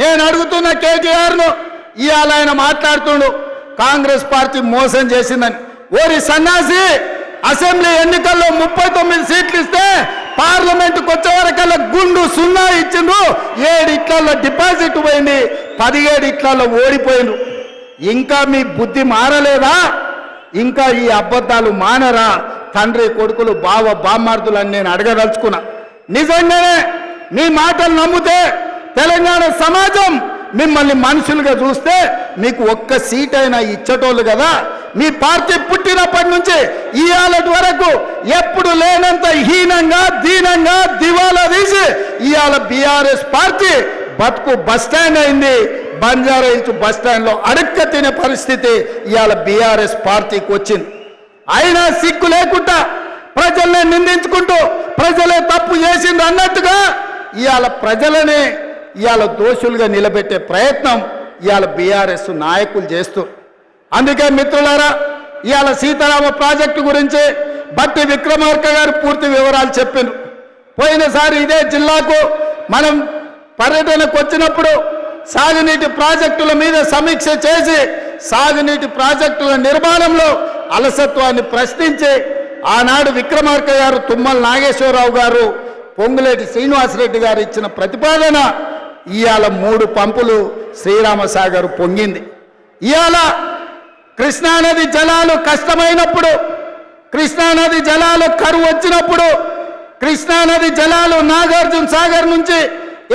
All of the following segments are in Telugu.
నేను అడుగుతున్న కేటీఆర్ను ఇవాళ ఆయన మాట్లాడుతుండు కాంగ్రెస్ పార్టీ మోసం చేసిందని. ఓరి సన్నాసి, అసెంబ్లీ ఎన్నికల్లో 39 సీట్లు ఇస్తే పార్లమెంటుకు వచ్చే వరకల్లా గుండు 0 ఇచ్చిండ్రు. 7 ఇట్లలో డిపాజిట్ పోయింది, 17 ఇట్లలో ఓడిపోయిండ్రు. ఇంకా మీ బుద్ధి మారలేదా? ఇంకా ఈ అబద్ధాలు మానరా? తండ్రి కొడుకులు బావ బామ్మార్దులని నేను అడగదలుచుకున్నా. నిజంగానే మీ మాటలు నమ్మితే తెలంగాణ సమాజం మిమ్మల్ని మనుషులుగా చూస్తే మీకు ఒక్క సీట్ అయినా ఇచ్చటోళ్ళు కదా. మీ పార్టీ పుట్టినప్పటి నుంచి ఇవాళటి వరకు ఎప్పుడు లేనంత హీనంగా దీనంగా దివాలా తీసి ఇవాళ బీఆర్ఎస్ పార్టీ బతుకు బస్టాండ్ అయింది. బంజారా హిల్స్ బస్టాండ్లో అడక్క తినే పరిస్థితి ఇవాళ బీఆర్ఎస్ పార్టీకి వచ్చింది. అయినా సిగ్గు లేకుండా ప్రజల్ని నిందించుకుంటూ ప్రజలే తప్పు చేసింది అన్నట్టుగా ఇవాళ ప్రజలనే ఇవాళ దోషులుగా నిలబెట్టే ప్రయత్నం ఇవాళ బీఆర్ఎస్ నాయకులు చేస్తారు. అందుకే మిత్రులారా, ఇవాళ సీతారామ ప్రాజెక్టు గురించి బట్టి విక్రమార్క గారు పూర్తి వివరాలు చెప్పిండ్రు. పోయినసారి ఇదే జిల్లాకు మనం పర్యటనకు వచ్చినప్పుడు సాగునీటి ప్రాజెక్టుల మీద సమీక్ష చేసి సాగునీటి ప్రాజెక్టుల నిర్మాణంలో అలసత్వాన్ని ప్రశ్నించి ఆనాడు విక్రమార్క గారు, తుమ్మల నాగేశ్వరరావు గారు, పొంగులేటి శ్రీనివాసరెడ్డి గారు ఇచ్చిన ప్రతిపాదన ఇవాళ 3 పంపులు శ్రీరామసాగర్ పొంగింది. ఇవాళ కృష్ణానది జలాలు కష్టమైనప్పుడు, కృష్ణానది జలాలు కరువు వచ్చినప్పుడు, కృష్ణానది జలాలు నాగార్జున సాగర్ నుంచి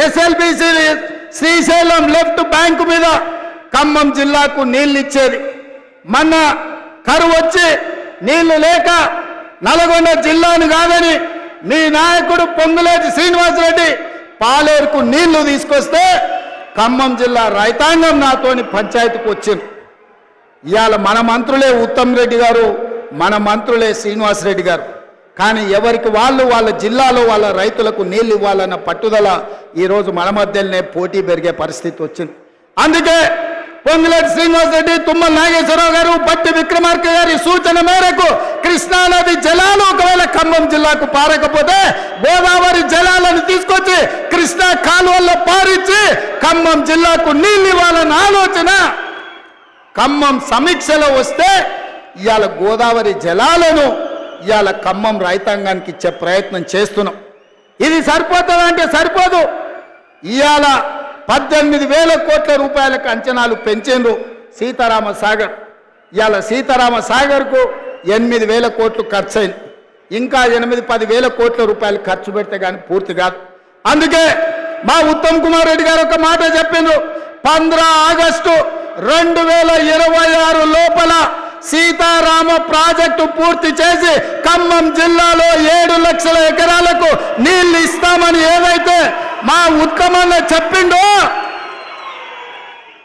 ఎస్ఎల్బిసి శ్రీశైలం లెఫ్ట్ బ్యాంకు మీద ఖమ్మం జిల్లాకు నీళ్ళు ఇచ్చేది. మొన్న కరువు వచ్చి నీళ్లు లేక నల్గొండ జిల్లాను కాదని మీ నాయకుడు పొంగులేటి శ్రీనివాసరెడ్డి పాలేరుకు నీళ్లు తీసుకొస్తే ఖమ్మం జిల్లా రైతాంగం నాతోని పంచాయతీకి వచ్చింది. ఇవాళ మన మంత్రులే ఉత్తమ్ రెడ్డి గారు, మన మంత్రులే శ్రీనివాసరెడ్డి గారు. కానీ ఎవరికి వాళ్ళు వాళ్ళ జిల్లాలో వాళ్ళ రైతులకు నీళ్ళు ఇవ్వాలన్న పట్టుదల ఈరోజు మన మధ్యలోనే పోటీ పెరిగే పరిస్థితి వచ్చింది. అందుకే పొంగులేటి శ్రీనివాసరెడ్డి, తుమ్మల నాగేశ్వరరావు గారు, బట్టి విక్రమార్క గారి సూచన మేరకు కృష్ణానది జలాలు ఒకవేళ ఖమ్మం జిల్లాకు పారకపోతే గోదావరి జలాలను తీసుకొచ్చి కృష్ణా కాలువల్లో పారించి ఖమ్మం జిల్లాకు నీళ్ళు ఇవ్వాలన్న ఆలోచన ఖమ్మం సమీక్షలో వస్తే ఇవాళ గోదావరి జలాలను ఇవాళ ఖమ్మం రైతాంగానికి ఇచ్చే ప్రయత్నం చేస్తున్నాం. ఇది సరిపోతుందా అంటే సరిపోదు. ఇవాళ 18,000 కోట్ల రూపాయలకు అంచనాలు పెంచేందుకు సీతారామ సాగర్. ఇవాళ సీతారామ సాగర్కు 8,000 కోట్లు ఖర్చు అయింది. ఇంకా 8-10,000 కోట్ల రూపాయలు ఖర్చు పెడితే కానీ పూర్తి కాదు. అందుకే మా ఉత్తమ్ కుమార్ రెడ్డి గారు ఒక మాట చెప్పిండ్రు, 15 ఆగస్టు 2026 లోపల సీతారామ ప్రాజెక్టు పూర్తి చేసి ఖమ్మం జిల్లాలో 7 లక్షల ఎకరాలకు నీళ్లు ఇస్తామని ఏదైతే మా ఉత్తమన్న చెప్పిండో